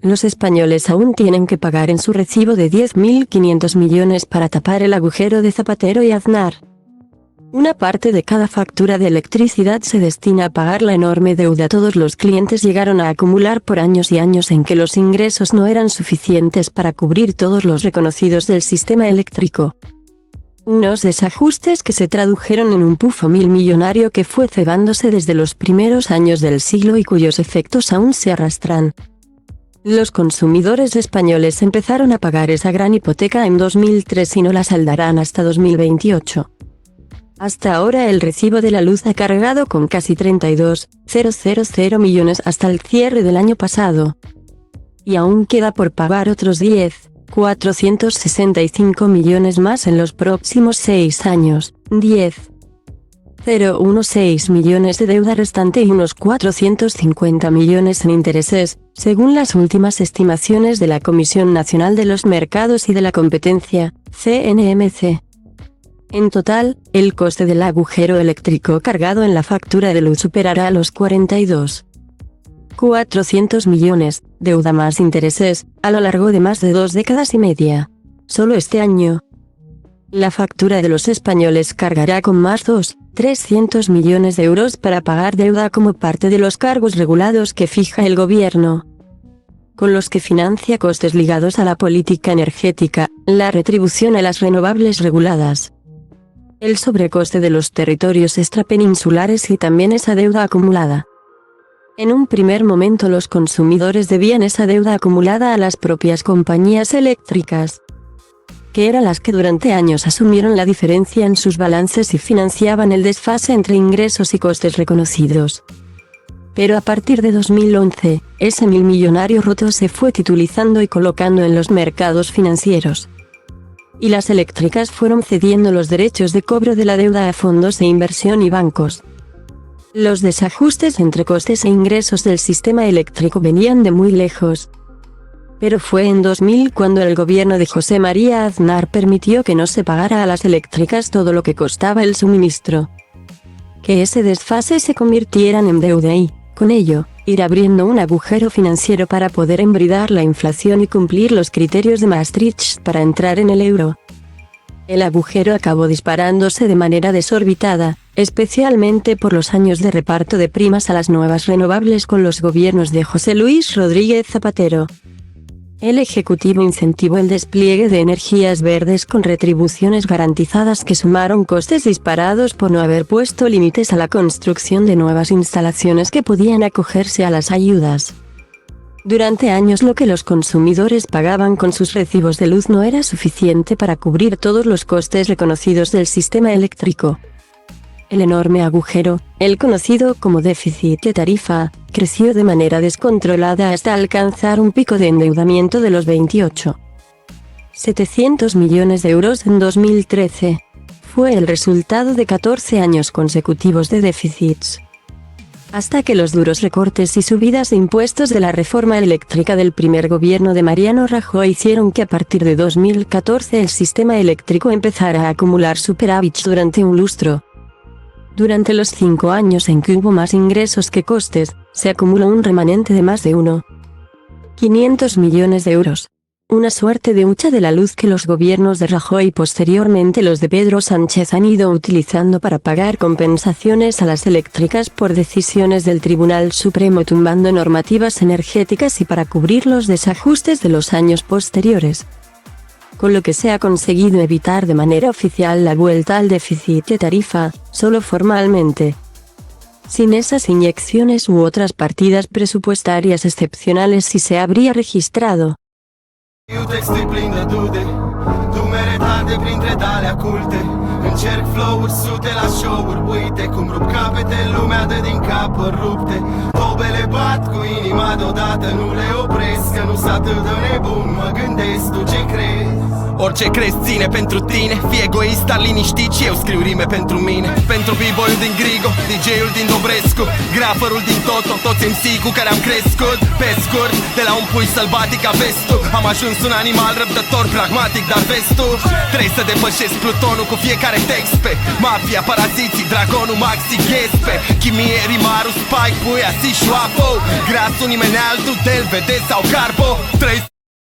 Los españoles aún tienen que pagar en su recibo de 10.500 millones para tapar el agujero de Zapatero y Aznar. Una parte de cada factura de electricidad se destina a pagar la enorme deuda. Todos los clientes llegaron a acumular por años y años en que los ingresos no eran suficientes para cubrir todos los reconocidos del sistema eléctrico. Unos desajustes que se tradujeron en un pufo millonario que fue cebándose desde los primeros años del siglo y cuyos efectos aún se arrastran. Los consumidores españoles empezaron a pagar esa gran hipoteca en 2003 y no la saldarán hasta 2028. Hasta ahora el recibo de la luz ha cargado con casi 32.000 millones hasta el cierre del año pasado. Y aún queda por pagar otros 10.465 millones más en los próximos 6 años, 10.016 millones de deuda restante y unos 450 millones en intereses, según las últimas estimaciones de la Comisión Nacional de los Mercados y de la Competencia, CNMC. En total, el coste del agujero eléctrico cargado en la factura de luz superará los 42.400 millones, deuda más intereses, a lo largo de más de 2 décadas y media. Solo este año, la factura de los españoles cargará con más 2.300 millones de euros para pagar deuda como parte de los cargos regulados que fija el gobierno, con los que financia costes ligados a la política energética, la retribución a las renovables reguladas, el sobrecoste de los territorios extrapeninsulares y también esa deuda acumulada. En un primer momento los consumidores debían esa deuda acumulada a las propias compañías eléctricas, que eran las que durante años asumieron la diferencia en sus balances y financiaban el desfase entre ingresos y costes reconocidos. Pero a partir de 2011, ese millonario roto se fue titulizando y colocando en los mercados financieros, y las eléctricas fueron cediendo los derechos de cobro de la deuda a fondos de inversión y bancos. Los desajustes entre costes e ingresos del sistema eléctrico venían de muy lejos. Pero fue en 2000 cuando el gobierno de José María Aznar permitió que no se pagara a las eléctricas todo lo que costaba el suministro, que ese desfase se convirtieran en deuda y, con ello, ir abriendo un agujero financiero para poder embridar la inflación y cumplir los criterios de Maastricht para entrar en el euro. El agujero acabó disparándose de manera desorbitada, especialmente por los años de reparto de primas a las nuevas renovables con los gobiernos de José Luis Rodríguez Zapatero. El Ejecutivo incentivó el despliegue de energías verdes con retribuciones garantizadas que sumaron costes disparados por no haber puesto límites a la construcción de nuevas instalaciones que podían acogerse a las ayudas. Durante años lo que los consumidores pagaban con sus recibos de luz no era suficiente para cubrir todos los costes reconocidos del sistema eléctrico. El enorme agujero, el conocido como déficit de tarifa, creció de manera descontrolada hasta alcanzar un pico de endeudamiento de los 28.700 millones de euros en 2013. Fue el resultado de 14 años consecutivos de déficits, hasta que los duros recortes y subidas de impuestos de la reforma eléctrica del primer gobierno de Mariano Rajoy hicieron que a partir de 2014 el sistema eléctrico empezara a acumular superávits durante un lustro. Durante los 5 años en que hubo más ingresos que costes, se acumuló un remanente de más de 1.500 millones de euros. Una suerte de hucha de la luz que los gobiernos de Rajoy y posteriormente los de Pedro Sánchez han ido utilizando para pagar compensaciones a las eléctricas por decisiones del Tribunal Supremo tumbando normativas energéticas y para cubrir los desajustes de los años posteriores, con lo que se ha conseguido evitar de manera oficial la vuelta al déficit de tarifa, solo formalmente. Sin esas inyecciones u otras partidas presupuestarias excepcionales sí se habría registrado. Eu textui plin de dude, dumeretate printre tale culte. Încerc flow-uri sute la show-uri, uite cum rup capete, lumea de din cap rupte. Tobele bat cu inima deodată, nu le opresc, că nu s atât de nebun, mă gândesc, tu ce crezi? Orice crezi ține pentru tine, fii egoist, dar liniștit și eu scriu rime pentru mine. Pentru b-boy-ul din Grigo, DJ-ul din Dobrescu, graferul din Toto, toți MC cu care am crescut. Pe scurt, de la un pui sălbatic a vestul, am ajuns un animal răbdător, pragmatic, dar vestul trebuie să depășesc plutonul cu fiecare text pe mafia, paraziții, dragonul, maxi, ghespe chimie, rimarul, spike, puia, si, șoapă. Grasul nimeni altul, del, vede sau car Carbo